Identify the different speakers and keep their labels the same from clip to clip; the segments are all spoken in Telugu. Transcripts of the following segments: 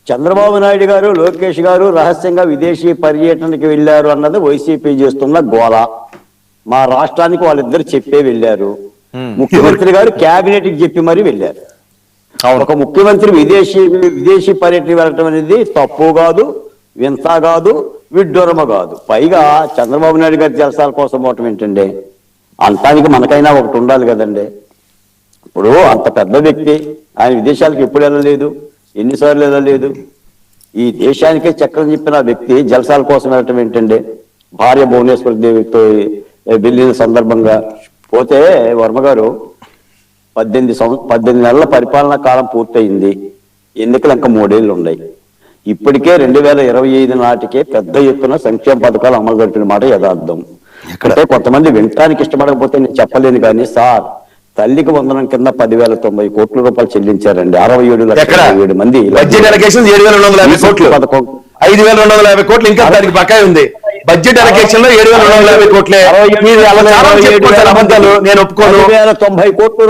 Speaker 1: చంద్రబాబు నాయుడు గారు లోకేష్ గారు రహస్యంగా విదేశీ పర్యటనకి వెళ్లారు అన్నది వైసీపీ చేస్తున్న గోల. మా రాష్ట్రానికి వాళ్ళిద్దరు చెప్పే వెళ్ళారు. ముఖ్యమంత్రి గారు కేబినెట్ కి చెప్పి మరీ వెళ్ళారు. ఒక ముఖ్యమంత్రి విదేశీ పర్యటన వెళ్ళటం అనేది తప్పు కాదు, వింత కాదు, విడ్డూరమ కాదు. పైగా చంద్రబాబు నాయుడు గారి జలసాల కోసం పోవటం ఏంటండి? అంతానికి మనకైనా ఒకటి ఉండాలి కదండి. ఇప్పుడు అంత పెద్ద వ్యక్తి ఆయన విదేశాలకు ఎప్పుడు వెళ్ళలేదు, ఎన్నిసార్లు వెళ్ళలేదు. ఈ దేశానికే చక్రం చెప్పిన వ్యక్తి జలసాల కోసం వెళ్ళటం ఏంటండి? భార్య భువనేశ్వరి దేవితో వెళ్ళిన సందర్భంగా పోతే వర్మ గారు 18 నెలల పరిపాలనా కాలం పూర్తయింది. ఎన్నికలు ఇంకా 3 ఏళ్ళు ఉన్నాయి. ఇప్పటికే 2025 నాటికే పెద్ద ఎత్తున సంక్షేమ పథకాలు అమలు జరిపిన మాట యథార్థం. అంటే కొంతమంది వినటానికి ఇష్టపడకపోతే నేను చెప్పలేను కానీ సార్, తల్లికి వందనం కింద 10,090 కోట్ల రూపాయలు చెల్లించారండి. 67,7 మంది
Speaker 2: బడ్జెట్ అలొకేషన్ 7,250 కోట్లు, 5,250 కోట్లు ఇంకా దానికి బకాయి ఉంది. బడ్జెట్ అలొకేషన్ లో 7,250 కోట్లే. అబద్ధాలు నేను ఒప్పుకోను.
Speaker 1: 90 కోట్లు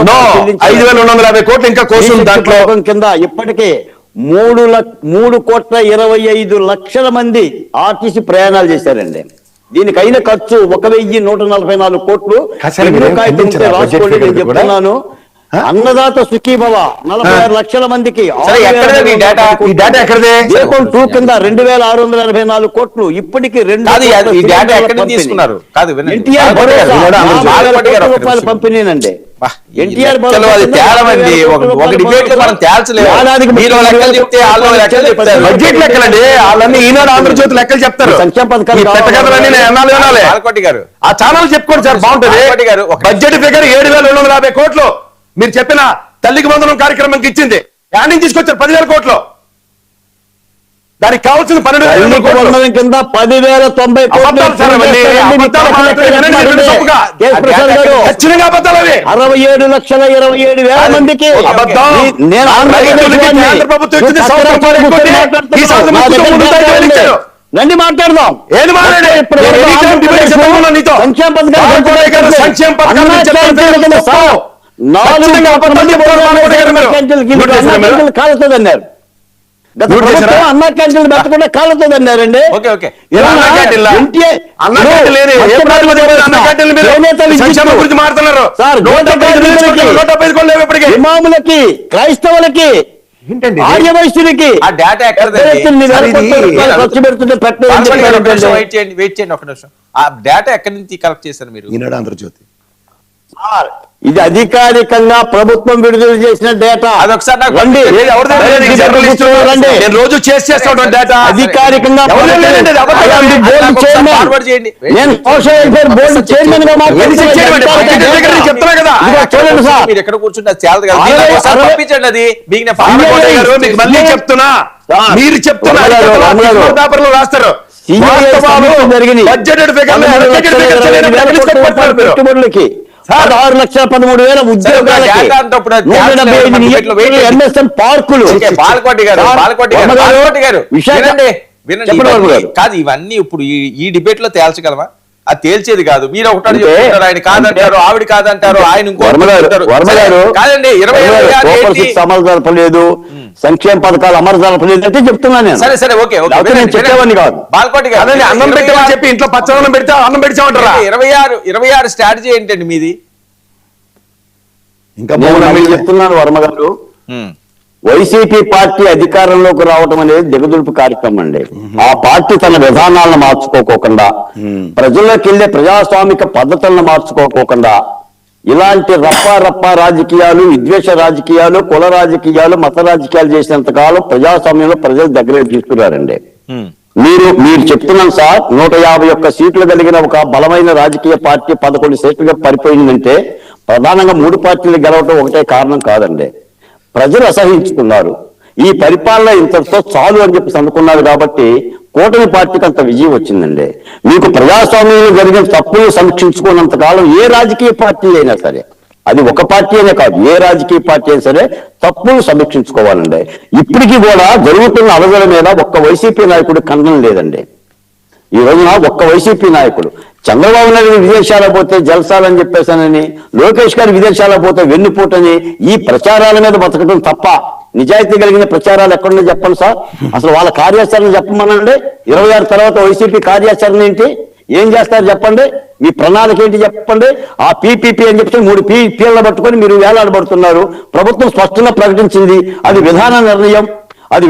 Speaker 2: 5,250 కోట్లు ఇంకా కోసం దాంట్లో
Speaker 1: కింద ఇప్పటికే 3,25,00,000 మంది ఆర్టీసీ ప్రయాణాలు చేశారండి. దీనికైన ఖర్చు 1,144 కోట్లు. రాసుకోండి, నేను చెప్తున్నాను. అన్నదాత సుఖీభవ 46 లక్షల మందికి 2 కింద 2,684 కోట్లు. ఇప్పటికి రూపాయల పంపిణీనండి. ఎన్టీఆర్
Speaker 2: బడ్జెట్ లెక్కలండి. వాళ్ళని ఈనాడు ఆంధ్రజ్యోతి లెక్కలు చెప్తారు. సంక్షేమ పథకాలు ఆ ఛానల్ చెప్పుకోండి సార్, బాగుంటుంది. బడ్జెట్ ఫిగర్ 7,250 కోట్లు. మీరు చెప్పిన తల్లికి వందనం కార్యక్రమానికి ఇచ్చింది యాడ్ నుంచి తీసుకొచ్చారు 10,000 కోట్లు. దానికి కావాల్సిన 12,000
Speaker 1: కింద 10,090
Speaker 2: ఖచ్చితంగా అబద్ధాలు అవి.
Speaker 1: 67,27,000 మందికి రండి మాట్లాడదాం.
Speaker 2: ఏది
Speaker 1: సంక్షేమ కాలుతుందన్నారు. అన్నా క్యాంటీన్లు పెట్టకుండా కాలుతుందన్నారండి. ఇమాములకి, క్రైస్తవులకి, ఆర్య వైశ్యులకి ఖర్చు పెడుతుంటే
Speaker 3: వెయిట్ చేయండి ఒక నిమిషం. ఆ డేటా ఎక్కడి నుంచి కలెక్ట్ చేశారు మీరు?
Speaker 2: ఈనాడు ఆంధ్రజ్యోతి.
Speaker 1: ఇది అధికారికంగా ప్రభుత్వం విడుదల చేసిన డేటా.
Speaker 2: రోజు చేస్తాను డేటా అధికారికంగా. చెప్తున్నా కదా,
Speaker 3: చూడండి సార్, మీరు ఎక్కడ కూర్చుంటే పంపించండి. అది
Speaker 2: మళ్ళీ చెప్తున్నా, మీరు చెప్తున్నా పేపర్లో రాస్తారు.
Speaker 1: పెట్టుబడులకి 16,13,000 ఉద్యోగాలకి, 175 MSN పార్కులు.
Speaker 3: కాదు, ఇవన్నీ ఇప్పుడు ఈ డిబేట్ లో తేల్చగలమా? అది తేల్చేది కాదు. మీరు ఒకటి చెప్తారు, ఆయన కాదంటారు, ఆవిడ కాదంటారు, ఆయన కాదండి. 26
Speaker 1: అమలు జరపలేదు, సంక్షేమ పథకాలు అమలు జరపలేదు అంటే చెప్తున్నాను నేను.
Speaker 3: సరే సరే, ఓకే,
Speaker 1: నేను చెప్పేవాడిని కాదు.
Speaker 3: బాల్కోటి గారు,
Speaker 2: అన్నం పెట్టమని చెప్పి ఇంట్లో పచ్చదనం పెడితే అన్నం పెట్టామంటారా?
Speaker 3: 26 స్ట్రాటజీ ఏంటండి మీది?
Speaker 1: ఇంకా చెప్తున్నాను వర్మ గారు, వైసీపీ పార్టీ అధికారంలోకి రావడం అనేది దిగదులుపు కార్యక్రమం అండి. ఆ పార్టీ తన విధానాలను మార్చుకోకుండా, ప్రజల్లోకి వెళ్లే ప్రజాస్వామిక పద్ధతులను మార్చుకోకుండా, ఇలాంటి రప్ప రాజకీయాలు, విద్వేష రాజకీయాలు, కుల రాజకీయాలు, మత రాజకీయాలు చేసినంత కాలం ప్రజాస్వామ్యంలో ప్రజలు దగ్గర తీసుకున్నారండి. మీరు చెప్తున్నాను సార్, 151 సీట్లు కలిగిన ఒక బలమైన రాజకీయ పార్టీ 11 సీట్లుగా పడిపోయిందంటే ప్రధానంగా 3 పార్టీలు గెలవటం ఒకటే కారణం కాదండి. ప్రజలు అసహించుకున్నారు. ఈ పరిపాలన ఇంతటితో చాలు అని చెప్పి అనుకున్నారు. కాబట్టి కూటమి పార్టీకి అంత విజయం వచ్చిందండి. మీకు ప్రజాస్వామ్యంలో జరిగిన తప్పులు సమీక్షించుకున్నంత కాలం ఏ రాజకీయ పార్టీ అయినా సరే, అది ఒక పార్టీ అనే కాదు, ఏ రాజకీయ పార్టీ అయినా సరే తప్పులు సమీక్షించుకోవాలండి. ఇప్పటికీ కూడా జరుగుతున్న అలజల మీద ఒక్క వైసీపీ నాయకుడు ఖండన లేదండి. ఈ రోజున ఒక్క వైసీపీ నాయకుడు చంద్రబాబు నాయుడు విదేశాలకు పోతే జల్సాలని చెప్పేశానని, లోకేష్ గారు విదేశాలకు పోతే వెన్నుపోటని ఈ ప్రచారాల మీద బతకడం తప్ప నిజాయితీ కలిగిన ప్రచారాలు ఎక్కడున్నా చెప్పండి సార్. అసలు వాళ్ళ కార్యాచరణ చెప్పమనండి. 26 తర్వాత వైసీపీ కార్యాచరణ ఏంటి, ఏం చేస్తారు చెప్పండి, మీ ప్రణాళిక ఏంటి చెప్పండి. ఆ పీపీపీ అని చెప్పి 3 పీలను పట్టుకొని మీరు వేలాడబడుతున్నారు. ప్రభుత్వం స్పష్టంగా ప్రకటించింది, అది విధాన నిర్ణయం, అది